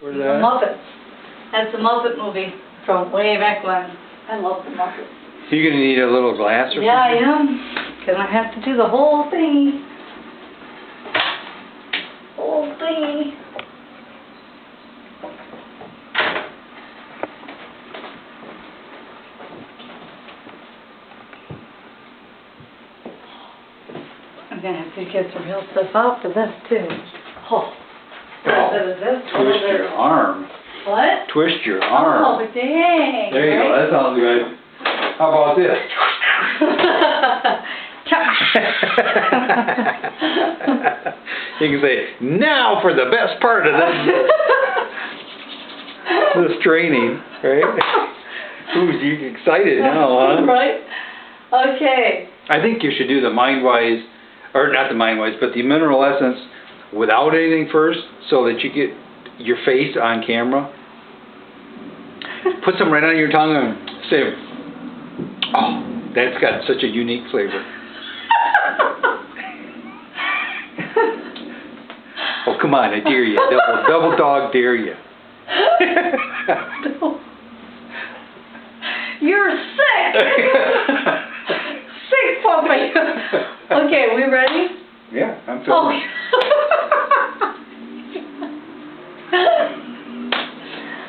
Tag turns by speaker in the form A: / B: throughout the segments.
A: Where's
B: The
A: that?
B: Muppets. That's the Muppet movie from way back when. I love the Muppets.
A: So you're going to need a little glass or
B: Yeah, I
A: something?
B: am. Because I have to do the whole thingy. Whole thingy. I'm going to have to get some real stuff out for this, too. Oh. What is this?
A: Twist your arm.
B: What?
A: Twist your arm.
B: Oh, dang.
A: There you go. That sounds good. How about this? You can say, now for the best part of this training, right? Ooh, you excited now, huh?
B: Right? Okay.
A: I think you should do the Mind-Wise, or not the Mind-Wise, but the mineral essence without anything first, so that you get your face on camera. Put some right on your tongue and say, oh, that's got such a unique flavor. Oh, come on, I dare you. Double dog dare you.
B: You're sick! Sick puppy! Okay, we ready?
A: Yeah, I'm filming.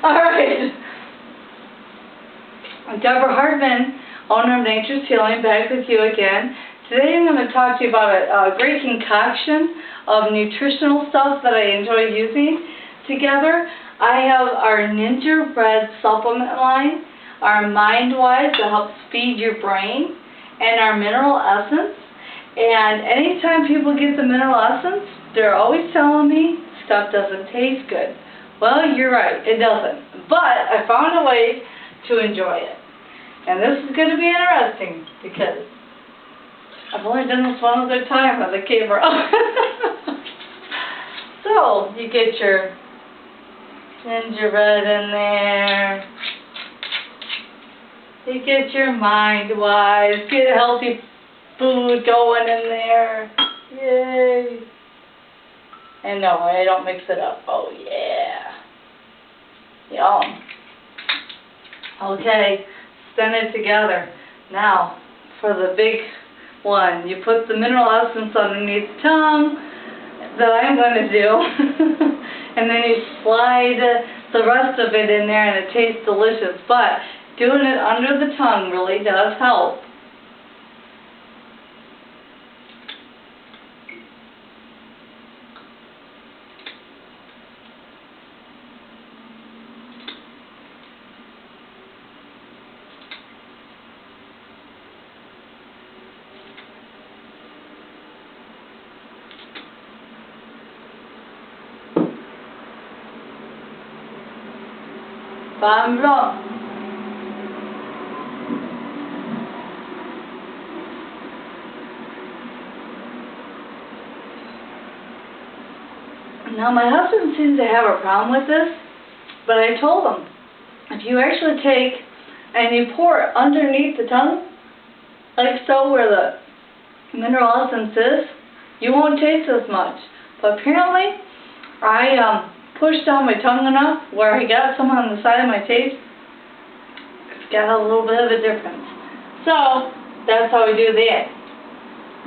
B: Alright. Deborah Hartman, owner of Nature's Healing, back with you again. Today I'm going to talk to you about a great concoction of nutritional stuff that I enjoy using together. I have our NingXia Red supplement line, our Mind-Wise that helps feed your brain, and our mineral essence. And anytime people get the mineral essence, they're always telling me stuff doesn't taste good. Well, you're right, it doesn't. But I found a way to enjoy it. And this is going to be interesting because I've only done this one other time on the camera. So, you get your NingXia Red in there. You get your Mind-Wise. Get healthy food going in there. Yay. And no, I don't mix it up. Oh, yeah. Yum. Okay, send it together. Now, for the big one, you put the mineral essence underneath the tongue that I'm going to do. And then you slide the rest of it in there and it tastes delicious. But doing it under the tongue really does help. Bamblo. Now my husband seems to have a problem with this, but I told him, if you actually take and you pour it underneath the tongue, like so where the mineral essence is, you won't taste as much. But apparently, I pushed down my tongue enough where I got some on the side of my taste. It's got a little bit of a difference. So, that's how we do that.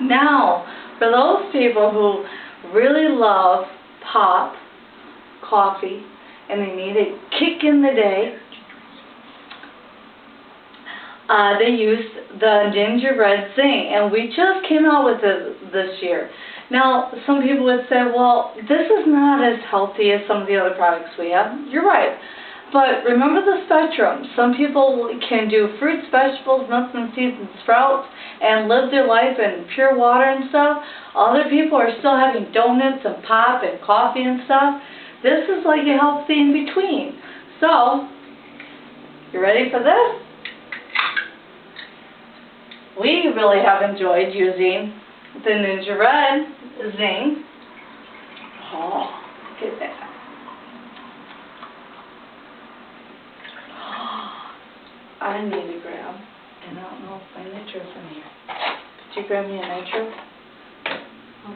B: Now, for those people who really love pop, coffee, and they need a kick in the day, they use the NingXia Red Zyng, and we just came out with it this year. Now, some people would say, well, this is not as healthy as some of the other products we have. You're right. But remember the spectrum. Some people can do fruits, vegetables, nuts and seeds and sprouts and live their life in pure water and stuff. Other people are still having donuts and pop and coffee and stuff. This is like a healthy in between. So, you ready for this? We really have enjoyed using the NingXia Red Zyng. Oh, look at that. I need to grab, and I don't know if my Nitro's in here. Could you grab me a Nitro?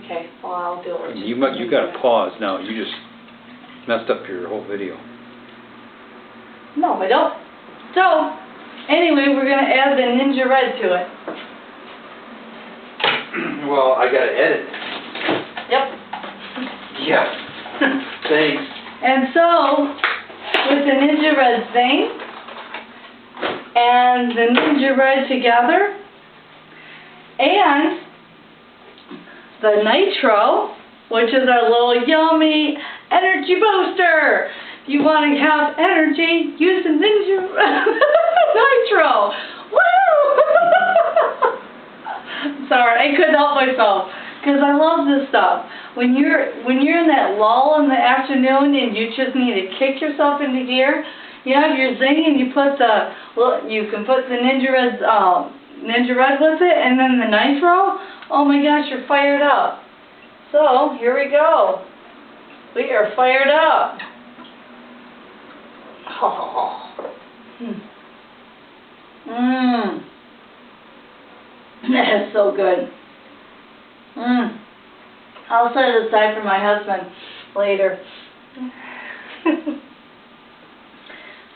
B: Okay, well I'll do it.
A: You got to pause now. You just Messed up your whole video.
B: No, I don't. So, anyway, we're going to add the NingXia Red to it.
A: Well, I gotta edit.
B: Yep.
A: Yes. Thanks.
B: And so, with the NingXia Red Zyng and the NingXia Red together, and the Nitro, which is our little yummy energy booster. If you want to have energy, use the NingXia Nitro. Woo! Sorry, I couldn't help myself because I love this stuff. When you're in that lull in the afternoon and you just need to kick yourself into gear, you have your Zyng and you can put the NingXia Red with it, and then the Nitro. Oh my gosh, you're fired up. So here we go. We are fired up. Oh. That is so good. I'll set it aside for my husband later.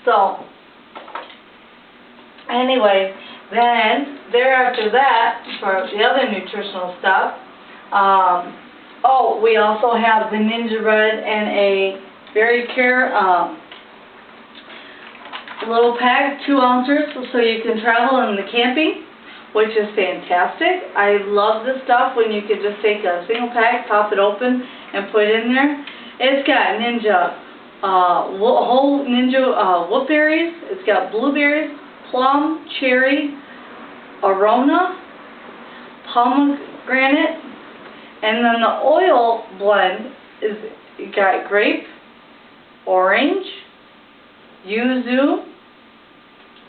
B: So, anyway, then thereafter that, for the other nutritional stuff, oh, we also have the NingXia Red and a very care little pack, 2 ounces, so you can travel in the camping, which is fantastic. I love this stuff when you can just take a single pack, pop it open, and put it in there. It's got whole NingXia wolfberries. It's got blueberries, plum, cherry, arona, pomegranate, and then the oil blend is got grape, orange, yuzu,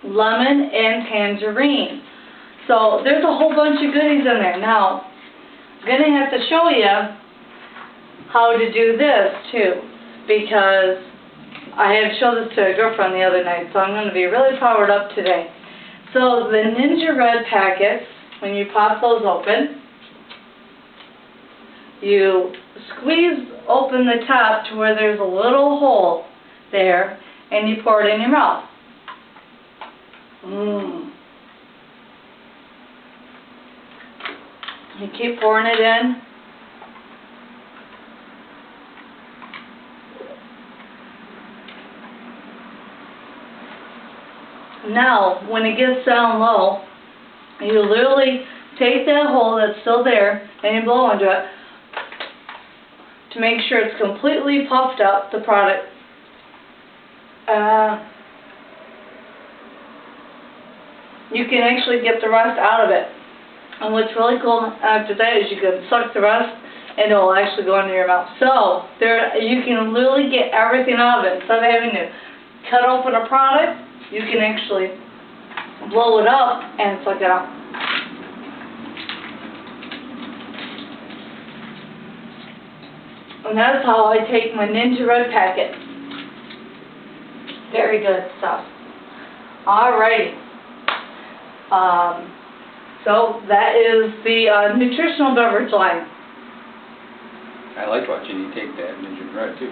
B: lemon, and tangerine. So there's a whole bunch of goodies in there. Now, I'm going to have to show you how to do this too, because I had to show this to a girlfriend the other night, so I'm going to be really powered up today. So the NingXia Red packets, when you pop those open, you squeeze open the top to where there's a little hole there, and you pour it in your mouth. You keep pouring it in. Now, when it gets down low, you literally take that hole that's still there and you blow into it to make sure it's completely puffed up, the product. You can actually get the rest out of it. And what's really cool after that is you can suck the rest and it will actually go into your mouth. So, you can literally get everything out of it. Instead of having to cut open a product, you can actually blow it up and suck it out. And that's how I take my NingXia Red packet. Very good stuff. Alrighty. So that is the nutritional beverage line.
A: I like watching you take that NingXia Red too.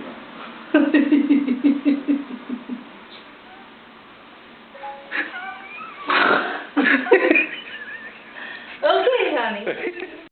B: Okay, honey.